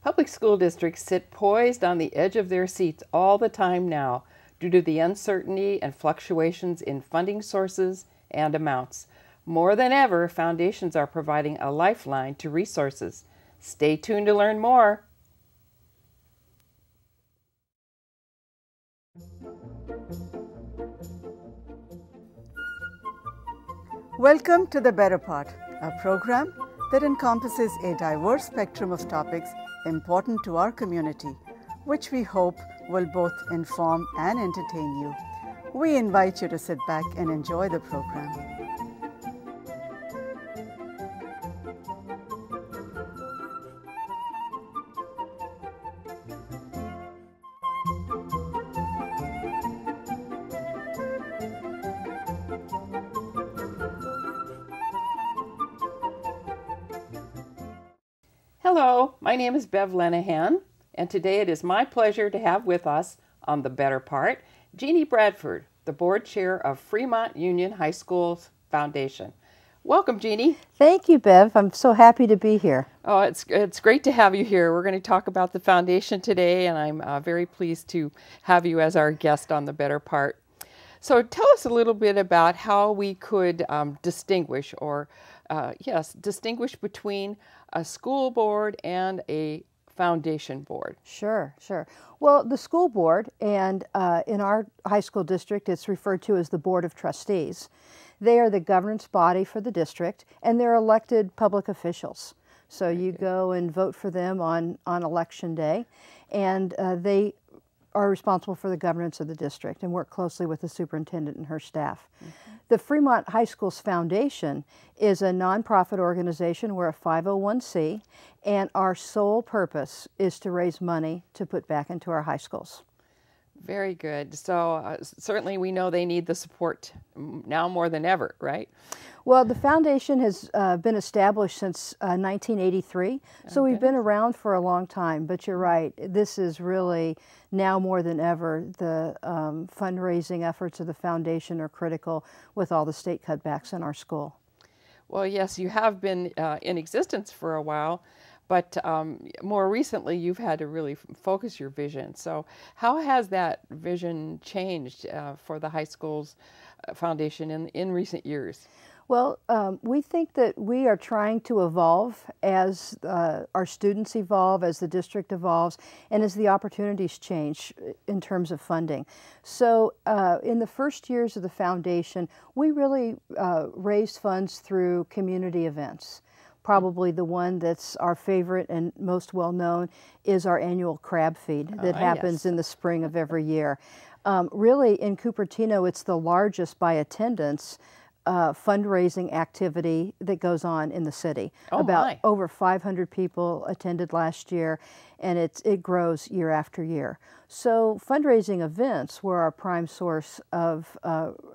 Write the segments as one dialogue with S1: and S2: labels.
S1: Public school districts sit poised on the edge of their seats all the time now due to the uncertainty and fluctuations in funding sources and amounts. More than ever, foundations are providing a lifeline to resources. Stay tuned to learn more.
S2: Welcome to The Better Part, a program that encompasses a diverse spectrum of topics important to our community, which we hope will both inform and entertain you. We invite you to sit back and enjoy the program.
S1: Hello, my name is Bev Lenahan, and today it is my pleasure to have with us on The Better Part, Jeannie Bradford, the board chair of Fremont Union High School's Foundation. Welcome, Jeannie.
S3: Thank you, Bev. I'm so happy to be here.
S1: Oh, it's great to have you here. We're going to talk about the foundation today, and I'm very pleased to have you as our guest on The Better Part. So tell us a little bit about how we could distinguish between a school board and a foundation board.
S3: Sure. Well, the school board, and in our high school district, it's referred to as the Board of Trustees. They are the governance body for the district, and they're elected public officials. So you go and vote for them on election day, and they are responsible for the governance of the district and work closely with the superintendent and her staff. Mm-hmm. The Fremont High School's Foundation is a nonprofit organization. We're a 501c, and our sole purpose is to raise money to put back into our high schools.
S1: Very good. So certainly we know they need the support now more than ever, right?
S3: Well, the foundation has been established since 1983, so we've been around for a long time, but you're right, this is really now more than ever the fundraising efforts of the foundation are critical with all the state cutbacks in our school.
S1: Well, yes, you have been in existence for a while, but more recently you've had to really focus your vision. So how has that vision changed for the high school's foundation in recent years?
S3: Well, we think that we are trying to evolve as our students evolve, as the district evolves, and as the opportunities change in terms of funding. So in the first years of the foundation, we really raised funds through community events. Probably the one that's our favorite and most well known is our annual crab feed that happens in the spring of every year. Really, in Cupertino, it's the largest by attendance fundraising activity that goes on in the city. Over 500 people attended last year, and it grows year after year. So fundraising events were our prime source of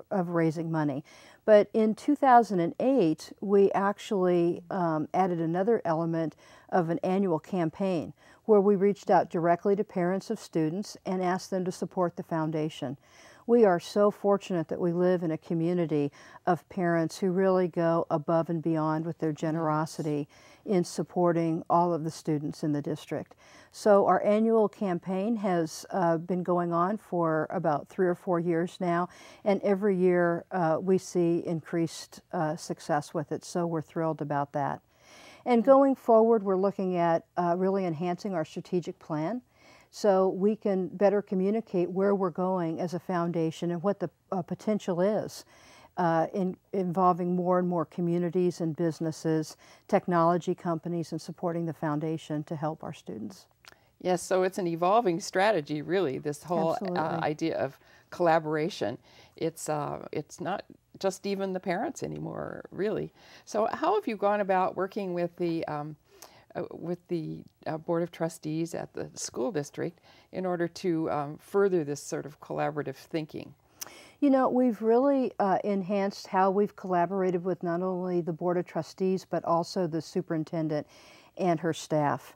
S3: raising money. But in 2008, we actually added another element of an annual campaign where we reached out directly to parents of students and asked them to support the foundation. We are so fortunate that we live in a community of parents who really go above and beyond with their generosity in supporting all of the students in the district. So our annual campaign has been going on for about 3 or 4 years now, and every year we see increased success with it, so we're thrilled about that. And going forward, we're looking at really enhancing our strategic plan, so we can better communicate where we're going as a foundation and what the potential is involving more and more communities and businesses, technology companies, and supporting the foundation to help our students.
S1: Yes, so it's an evolving strategy, really, this whole idea of collaboration. It's not just even the parents anymore, really. So how have you gone about working with the Board of Trustees at the school district in order to further this sort of collaborative thinking?
S3: You know, we've really enhanced how we've collaborated with not only the Board of Trustees, but also the superintendent and her staff.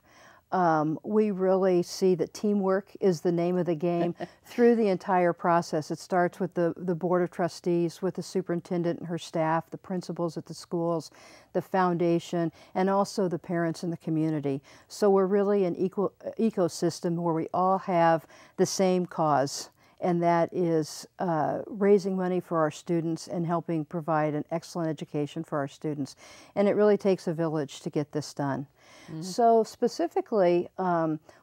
S3: We really see that teamwork is the name of the game through the entire process. It starts with the Board of Trustees, with the superintendent and her staff, the principals at the schools, the foundation, and also the parents in the community. So we're really an ecosystem where we all have the same cause, and that is raising money for our students and helping provide an excellent education for our students. And it really takes a village to get this done. Mm-hmm. So specifically,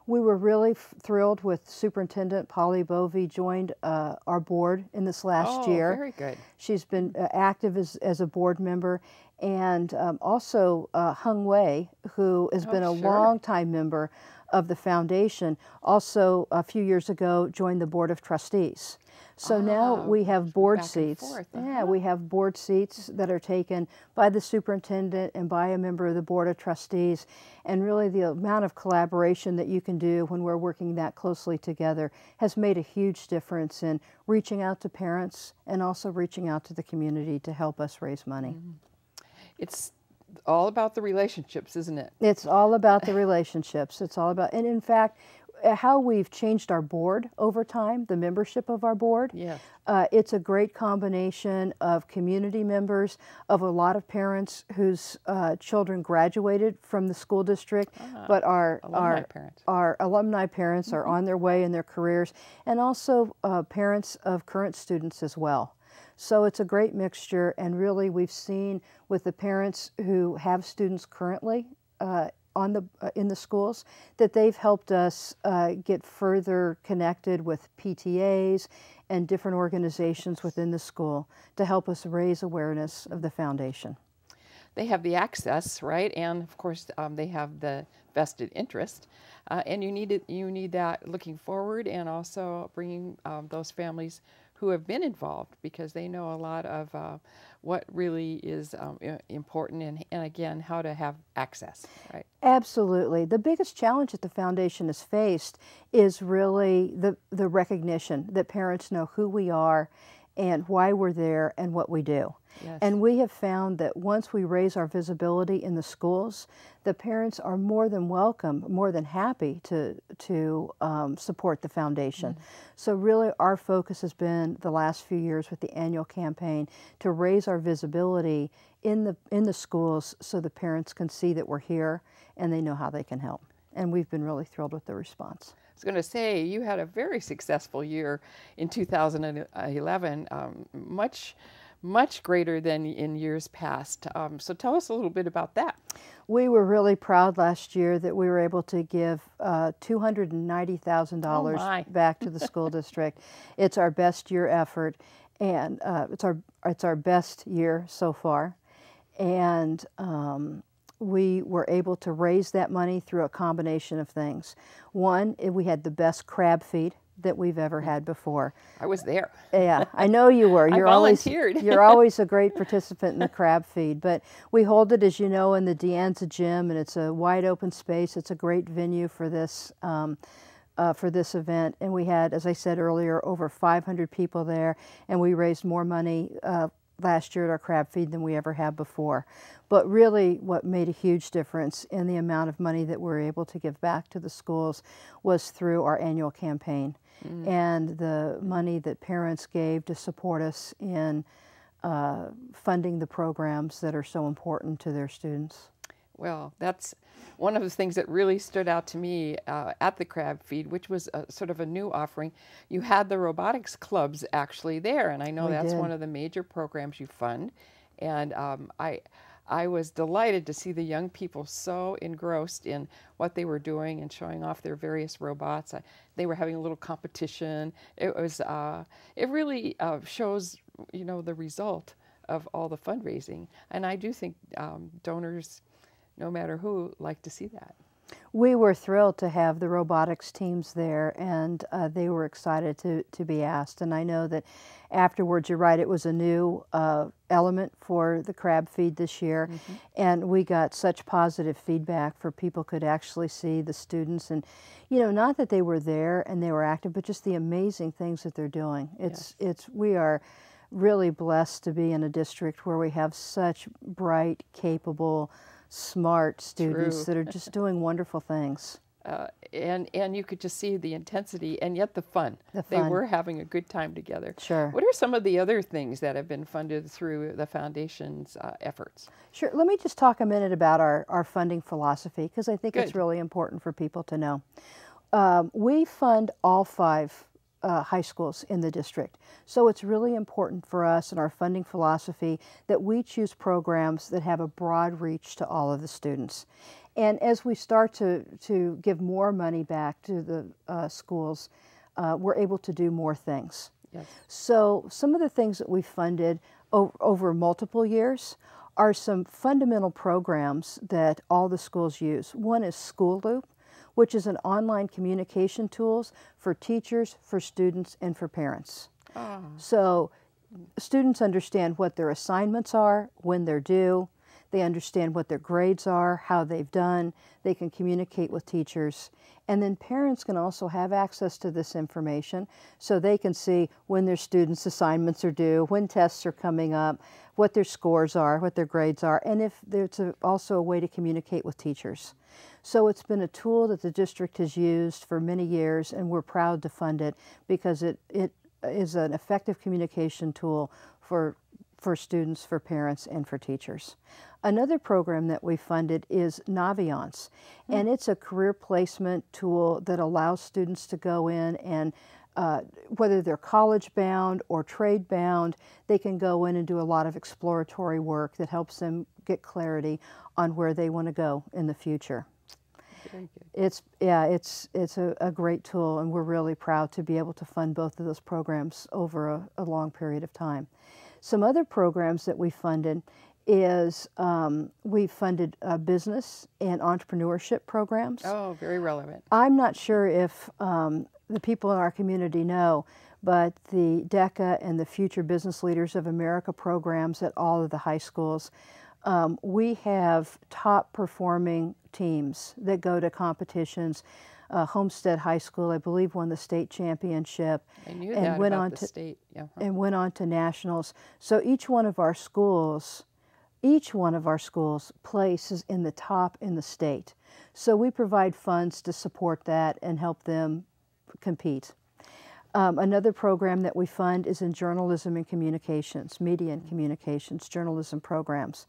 S3: we were really thrilled with Superintendent Polly Bovey joined our board in this last year.
S1: Very good.
S3: She's been active as a board member, and also Hung Wei, who has been a long-time member of the foundation, also a few years ago joined the Board of Trustees. So now we have board seats. Yeah, we have board seats that are taken by the superintendent and by a member of the Board of Trustees. And really the amount of collaboration that you can do when we're working that closely together has made a huge difference in reaching out to parents and also reaching out to the community to help us raise money.
S1: Mm-hmm. It's all about the relationships, isn't it?
S3: It's all about the relationships. It's all about, and in fact, how we've changed our board over time, the membership of our board.
S1: Yes.
S3: It's a great combination of community members, of a lot of parents whose children graduated from the school district, but our alumni parents are on their way in their careers, and also parents of current students as well. So it's a great mixture, and really we've seen with the parents who have students currently in the schools that they've helped us get further connected with PTAs and different organizations within the school to help us raise awareness of the foundation.
S1: They have the access, right? And of course they have the vested interest, and you need that looking forward, and also bringing those families who have been involved, because they know a lot of what really is important, and again, how to have access, right?
S3: Absolutely. The biggest challenge that the foundation has faced is really the recognition that parents know who we are and why we're there and what we do. Yes. And we have found that once we raise our visibility in the schools, the parents are more than welcome, more than happy to support the foundation. Mm-hmm. So really our focus has been the last few years with the annual campaign to raise our visibility in the schools so the parents can see that we're here and they know how they can help. And we've been really thrilled with the response.
S1: I was going to say, you had a very successful year in 2011, much greater than in years past. So tell us a little bit about that.
S3: We were really proud last year that we were able to give $290,000 back to the school district. It's our best year effort, and it's our best year so far. And we were able to raise that money through a combination of things. One, we had the best crab feed that we've ever had before.
S1: I was there.
S3: Yeah, I know you were.
S1: I volunteered.
S3: You're always a great participant in the crab feed. But we hold it, as you know, in the Deanza Gym, and it's a wide open space. It's a great venue for this event. And we had, as I said earlier, over 500 people there, and we raised more money last year at our crab feed than we ever have before. But really what made a huge difference in the amount of money that we're able to give back to the schools was through our annual campaign. Mm. And the money that parents gave to support us in funding the programs that are so important to their students.
S1: Well, that's one of the things that really stood out to me at the crab feed, which was sort of a new offering. You had the robotics clubs actually there, and I know that's one of the major programs you fund. And I was delighted to see the young people so engrossed in what they were doing and showing off their various robots. They were having a little competition. It was it really shows, you know, the result of all the fundraising. And I do think donors, no matter who, like to see that.
S3: We were thrilled to have the robotics teams there, and they were excited to be asked. And I know that afterwards, you're right, it was a new element for the crab feed this year. Mm-hmm. And we got such positive feedback for people could actually see the students. And, you know, not that they were there and they were active, but just the amazing things that they're doing. We are really blessed to be in a district where we have such bright, capable, smart students that are just doing wonderful things.
S1: and you could just see the intensity and yet the fun. They
S3: fun.
S1: were having a good time together.
S3: Sure.
S1: What are some of the other things that have been funded through the foundation's efforts?
S3: Sure. Let me just talk a minute about our funding philosophy, because I think
S1: Good.
S3: it's really important for people to know. We fund all 5 high schools in the district. So it's really important for us in our funding philosophy that we choose programs that have a broad reach to all of the students. And as we start to give more money back to the schools, we're able to do more things.
S1: Yes.
S3: So some of the things that we funded over multiple years are some fundamental programs that all the schools use. One is School Loop, which is an online communication tools for teachers, for students, and for parents.
S1: Oh.
S3: So students understand what their assignments are, when they're due. They understand what their grades are, how they've done. They can communicate with teachers. And then parents can also have access to this information so they can see when their students' assignments are due, when tests are coming up, what their scores are, what their grades are, and if there's also a way to communicate with teachers. So it's been a tool that the district has used for many years, and we're proud to fund it because it is an effective communication tool for students, for parents, and for teachers. Another program that we funded is Naviance, and it's a career placement tool that allows students to go in and whether they're college bound or trade bound, they can go in and do a lot of exploratory work that helps them get clarity on where they want to go in the future.
S1: Very good.
S3: It's a great tool, and we're really proud to be able to fund both of those programs over a long period of time. Some other programs that we funded is we funded business and entrepreneurship programs.
S1: Oh, very relevant.
S3: I'm not sure if the people in our community know, but the DECA and the Future Business Leaders of America programs at all of the high schools, we have top performing teams that go to competitions. Homestead High School, I believe, won the state championship.
S1: I knew
S3: and
S1: that
S3: went
S1: about
S3: on
S1: the
S3: to,
S1: state. Yeah.
S3: and went on to nationals. So each one of our schools places in the top in the state. So we provide funds to support that and help them compete. Another program that we fund is in journalism and communications, media and communications, journalism programs.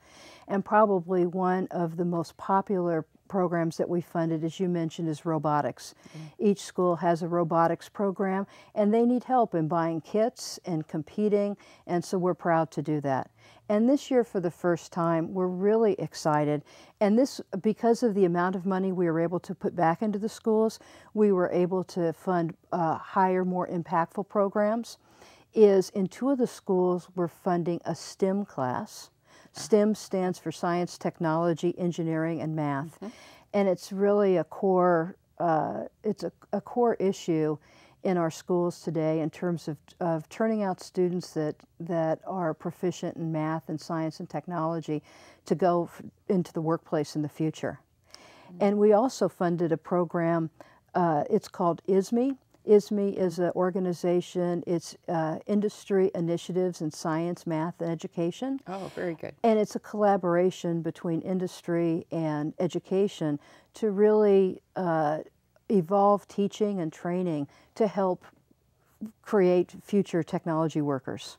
S3: And probably one of the most popular programs that we funded, as you mentioned, is robotics. Each school has a robotics program, and they need help in buying kits and competing, and so we're proud to do that. And this year, for the first time, we're really excited. And this, because of the amount of money we were able to put back into the schools, we were able to fund higher, more impactful programs, is in 2 of the schools, we're funding a STEM class. STEM stands for science, technology, engineering, and math. And it's really a core, it's a core issue in our schools today in terms of turning out students that are proficient in math and science and technology to go into the workplace in the future. And we also funded a program, it's called ISME. ISME is an organization, it's Industry Initiatives in Science, Math, and Education.
S1: Oh, very good.
S3: And it's a collaboration between industry and education to really evolve teaching and training to help create future technology workers.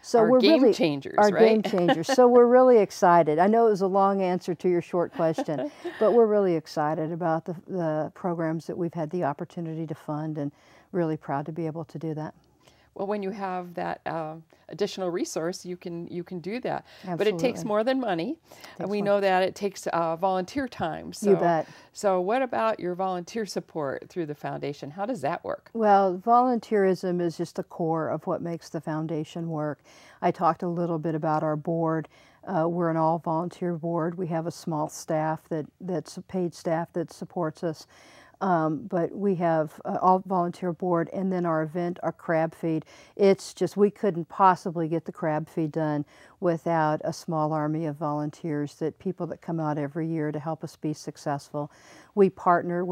S3: So
S1: Our
S3: we're
S1: game
S3: really
S1: changers,
S3: our
S1: right?
S3: game changers. So we're really excited. I know it was a long answer to your short question, but we're really excited about the programs that we've had the opportunity to fund, and really proud to be able to do that.
S1: Well, when you have that additional resource, you can do that.
S3: Absolutely.
S1: But it takes more than money, and we know that it takes volunteer time. So,
S3: You bet.
S1: So what about your volunteer support through the foundation? How does that work?
S3: Well, volunteerism is just the core of what makes the foundation work. I talked a little bit about our board. We're an all-volunteer board. We have a small staff that's a paid staff that supports us. But we have all volunteer board, and then our event, our crab feed. It's just, we couldn't possibly get the crab feed done without a small army of volunteers, that people that come out every year to help us be successful. We partner,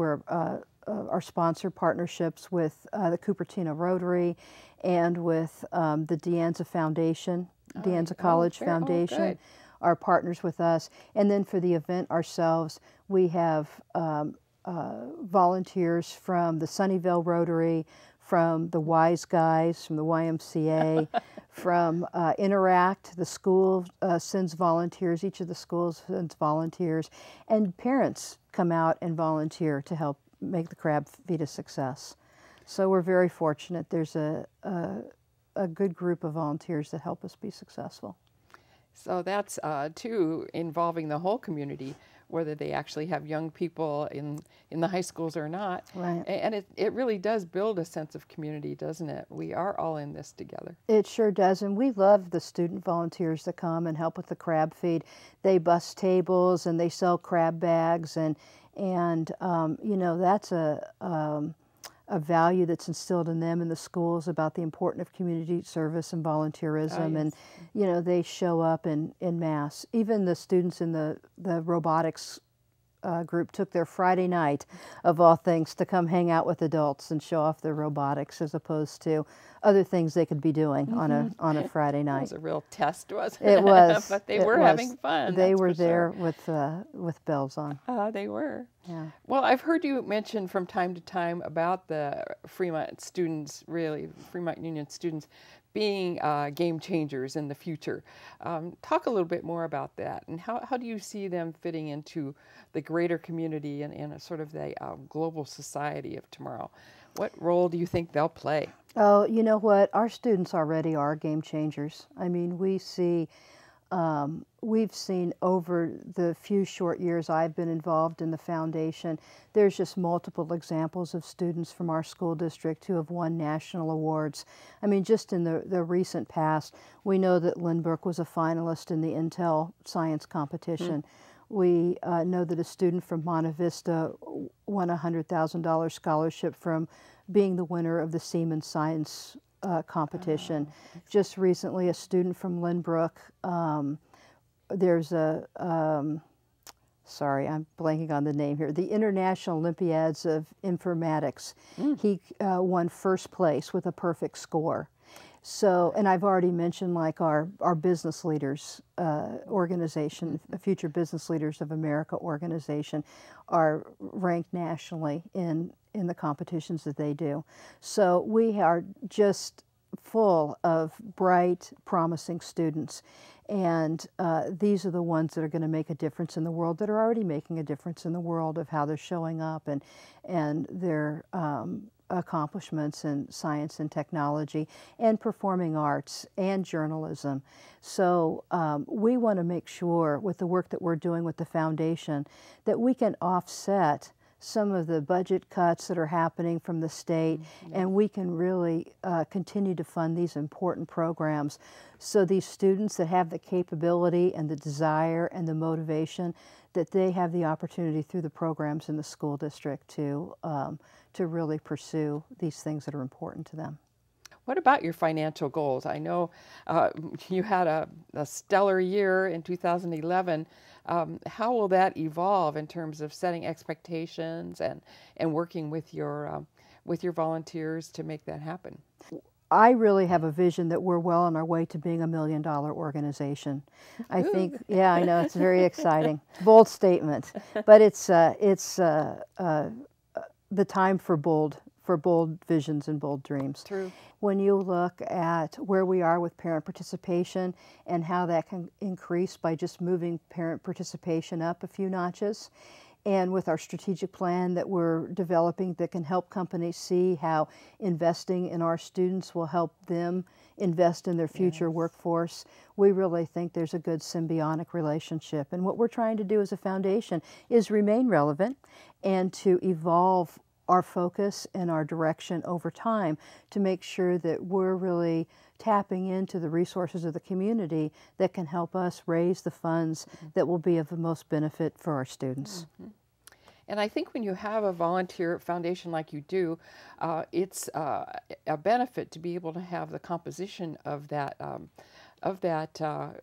S3: our sponsor partnerships with the Cupertino Rotary and with the De Anza Foundation, De Anza College Foundation are partners with us. And then for the event ourselves, we have volunteers from the Sunnyvale Rotary, from the Wise Guys, from the YMCA, from Interact. The school sends volunteers. Each of the schools sends volunteers. And parents come out and volunteer to help make the crab feed a success. So we're very fortunate. There's a good group of volunteers that help us be successful.
S1: So that's, too, involving the whole community, whether they actually have young people in the high schools or not.
S3: Right.
S1: And it really does build a sense of community, doesn't it? We are all in this together.
S3: It sure does, and we love the student volunteers that come and help with the crab feed. They bus tables and they sell crab bags, and you know, that's a value that's instilled in them in the schools about the importance of community service and volunteerism.
S1: Oh, yes.
S3: And you know, they show up in mass. Even the students in the robotics group took their Friday night, of all things, to come hang out with adults and show off their robotics, as opposed to other things they could be doing on a Friday night.
S1: It was a real test, wasn't it?
S3: It was.
S1: But they were having fun.
S3: They
S1: that's
S3: were
S1: for
S3: there
S1: sure.
S3: with bells on.
S1: They were.
S3: Yeah.
S1: Well, I've heard you mention from time to time about the Fremont students, really, Fremont Union students, being game changers in the future. Talk a little bit more about that, and how do you see them fitting into the greater community and in a sort of the global society of tomorrow? What role do you think they'll play?
S3: Oh, you know what? Our students already are game changers. I mean, we've seen over the few short years I've been involved in the foundation, there's just multiple examples of students from our school district who have won national awards. I mean, just in the recent past, we know that Lynbrook was a finalist in the Intel science competition. We know that a student from Monte Vista won a $100,000 scholarship from being the winner of the Siemens Science competition. Just recently, a student from Lynbrook, there's sorry, I'm blanking on the name here, the International Olympiads of Informatics. He won first place with a perfect score. So, and I've already mentioned like our business leaders organization, Future Business Leaders of America organization, are ranked nationally in the competitions that they do. So we are just full of bright, promising students. And these are the ones that are going to make a difference in the world, that are already making a difference in the world of how they're showing up and their accomplishments in science and technology and performing arts and journalism. So we want to make sure with the work that we're doing with the foundation that we can offset some of the budget cuts that are happening from the state, and we can really continue to fund these important programs. So these students that have the capability and the desire and the motivation, that they have the opportunity through the programs in the school district to really pursue these things that are important to them.
S1: What about your financial goals? I know you had a stellar year in 2011. How will that evolve in terms of setting expectations and working with your volunteers to make that happen?
S3: I really have a vision that we're well on our way to being $1 million organization. I think, yeah, I know, it's very exciting. Bold statement, but it's the time for bold visions and bold dreams.
S1: True.
S3: When you look at where we are with parent participation and how that can increase by just moving parent participation up a few notches, and with our strategic plan that we're developing that can help companies see how investing in our students will help them invest in their future workforce, we really think there's a good symbiotic relationship. And what we're trying to do as a foundation is remain relevant and to evolve our focus and our direction over time to make sure that we're really tapping into the resources of the community that can help us raise the funds that will be of the most benefit for our students.
S1: And I think when you have a volunteer foundation like you do, it's a benefit to be able to have the composition of that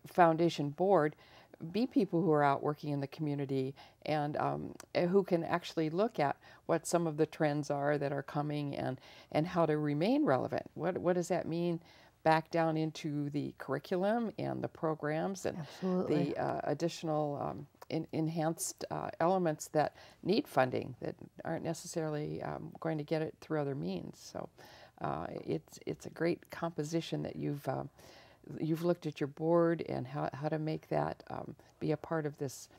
S1: foundation board be people who are out working in the community and who can actually look at what some of the trends are that are coming and how to remain relevant. What does that mean back down into the curriculum and the programs and
S3: Absolutely.
S1: the additional enhanced elements that need funding that aren't necessarily going to get it through other means. So it's a great composition that you've looked at your board and how to make that be a part of this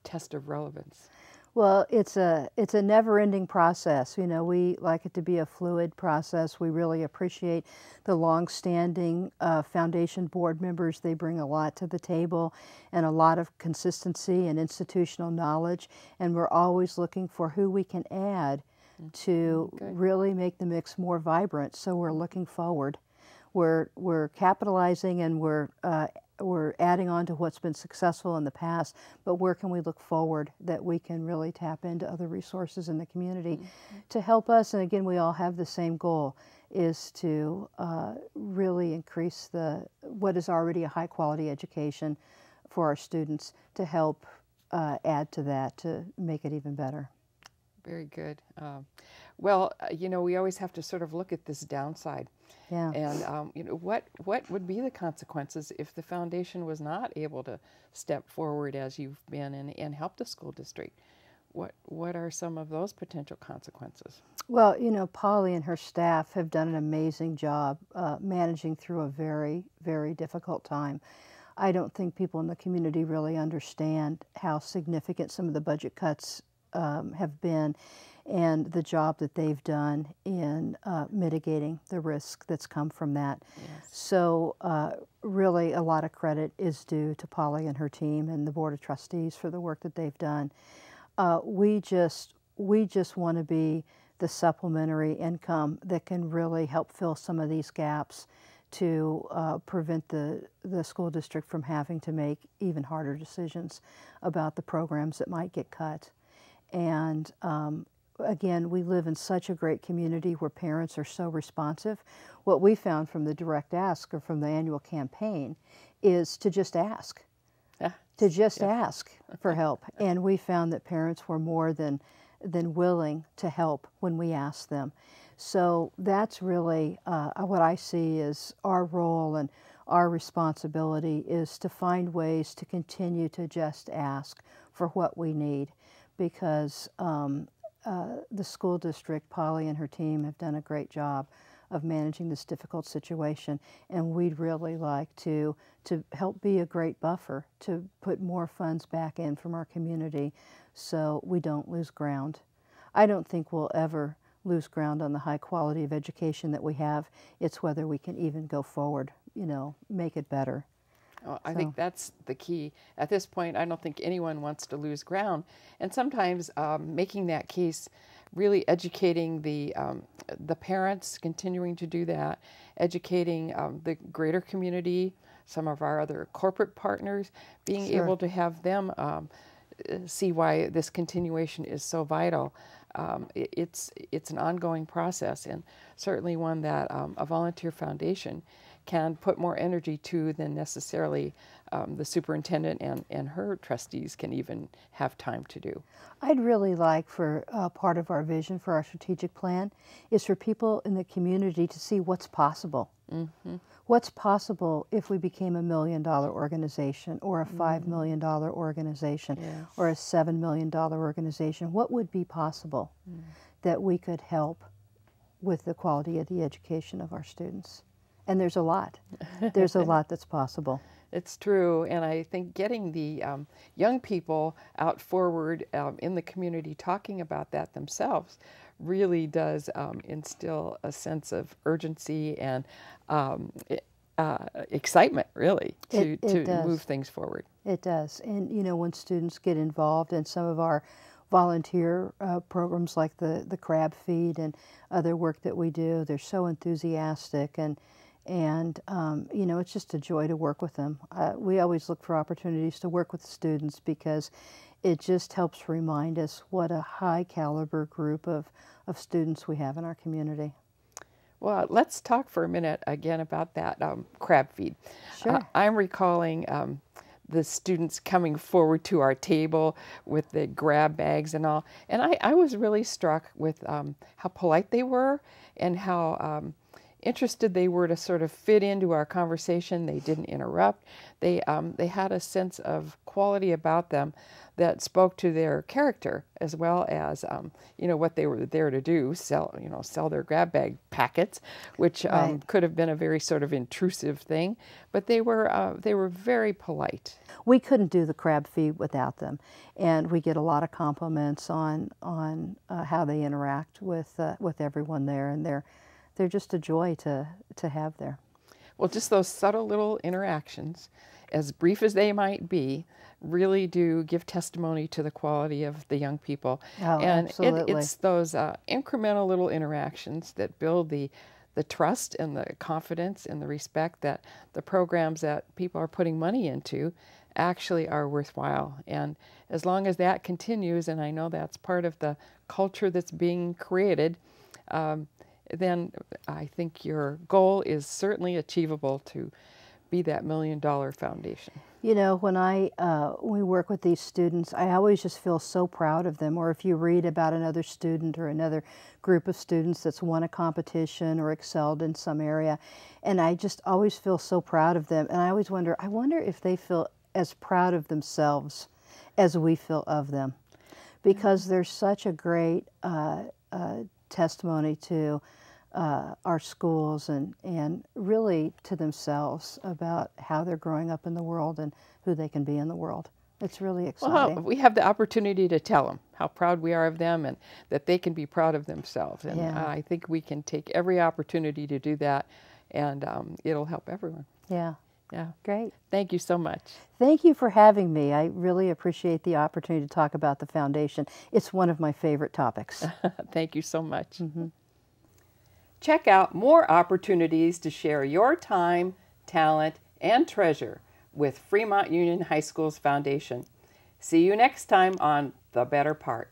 S1: test of relevance.
S3: Well, it's a never-ending process. You know, we like it to be a fluid process. We really appreciate the long-standing foundation board members. They bring a lot to the table and a lot of consistency and institutional knowledge. And we're always looking for who we can add to really make the mix more vibrant. So we're looking forward. We're capitalizing and we're adding on to what's been successful in the past, but where can we look forward that we can really tap into other resources in the community to help us? And again, we all have the same goal, is to really increase what is already a high quality education for our students, to help add to that, to make it even better.
S1: Very good. Well, you know, we always have to sort of look at this downside.
S3: Yeah.
S1: And you know, what would be the consequences if the foundation was not able to step forward as you've been and help the school district? What are some of those potential consequences?
S3: Well, you know, Polly and her staff have done an amazing job managing through a very, very difficult time. I don't think people in the community really understand how significant some of the budget cuts have been, and the job that they've done in mitigating the risk that's come from that.
S1: Yes.
S3: So really a lot of credit is due to Polly and her team and the Board of Trustees for the work that they've done. We just want to be the supplementary income that can really help fill some of these gaps to prevent the school district from having to make even harder decisions about the programs that might get cut. And again, we live in such a great community where parents are so responsive. What we found from the direct ask or from the annual campaign is to just ask, ask for help. And we found that parents were more than willing to help when we asked them. So that's really what I see as our role and our responsibility, is to find ways to continue to just ask for what we need. Because the school district, Polly and her team, have done a great job of managing this difficult situation, and we'd really like to help be a great buffer, to put more funds back in from our community so we don't lose ground. I don't think we'll ever lose ground on the high quality of education that we have. It's whether we can even go forward, you know, make it better.
S1: Well, I think that's the key. At this point, I don't think anyone wants to lose ground. And sometimes making that case, really educating the parents, continuing to do that, educating the greater community, some of our other corporate partners, being able to have them see why this continuation is so vital. It's an ongoing process, and certainly one that a volunteer foundation can put more energy to than necessarily the superintendent and her trustees can even have time to do.
S3: I'd really like for part of our vision for our strategic plan is for people in the community to see what's possible. Mm-hmm. What's possible if we became a $1 million organization, or a $5 million organization, or a $7 million organization? What would be possible that we could help with the quality of the education of our students? And there's a lot. There's a lot that's possible.
S1: It's true, and I think getting the young people out forward in the community talking about that themselves really does instill a sense of urgency and excitement, really, to move things forward.
S3: It does. And, you know, when students get involved in some of our volunteer programs like the crab feed and other work that we do, they're so enthusiastic, and you know, it's just a joy to work with them. We always look for opportunities to work with students because it just helps remind us what a high caliber group of students we have in our community.
S1: Well, let's talk for a minute again about that crab feed.
S3: Sure.
S1: I'm recalling the students coming forward to our table with the grab bags and all, and I was really struck with how polite they were and how interested they were to sort of fit into our conversation. They didn't interrupt. They had a sense of quality about them that spoke to their character, as well as what they were there to do, sell their grab bag packets, which could have been a very sort of intrusive thing, but they were very polite.
S3: We couldn't do the crab feed without them, and we get a lot of compliments on how they interact with everyone there, and they're just a joy to have there.
S1: Well, just those subtle little interactions, as brief as they might be, really do give testimony to the quality of the young people.
S3: Oh,
S1: and
S3: absolutely.
S1: It's those incremental little interactions that build the trust and the confidence and the respect that the programs that people are putting money into actually are worthwhile. And as long as that continues, and I know that's part of the culture that's being created, then I think your goal is certainly achievable to be that $1 million foundation.
S3: You know, when we work with these students, I always just feel so proud of them. Or if you read about another student or another group of students that's won a competition or excelled in some area, and I just always feel so proud of them. And I always wonder if they feel as proud of themselves as we feel of them, because they're such a great testimony to our schools and really to themselves about how they're growing up in the world and who they can be in the world. It's really exciting.
S1: Well, we have the opportunity to tell them how proud we are of them and that they can be proud of themselves. And I think we can take every opportunity to do that, and it'll help everyone.
S3: Yeah.
S1: Yeah.
S3: Great.
S1: Thank you so much.
S3: Thank you for having me. I really appreciate the opportunity to talk about the foundation. It's one of my favorite topics.
S1: Thank you so much.
S3: Mm-hmm.
S1: Check out more opportunities to share your time, talent, and treasure with Fremont Union High School's Foundation. See you next time on The Better Part.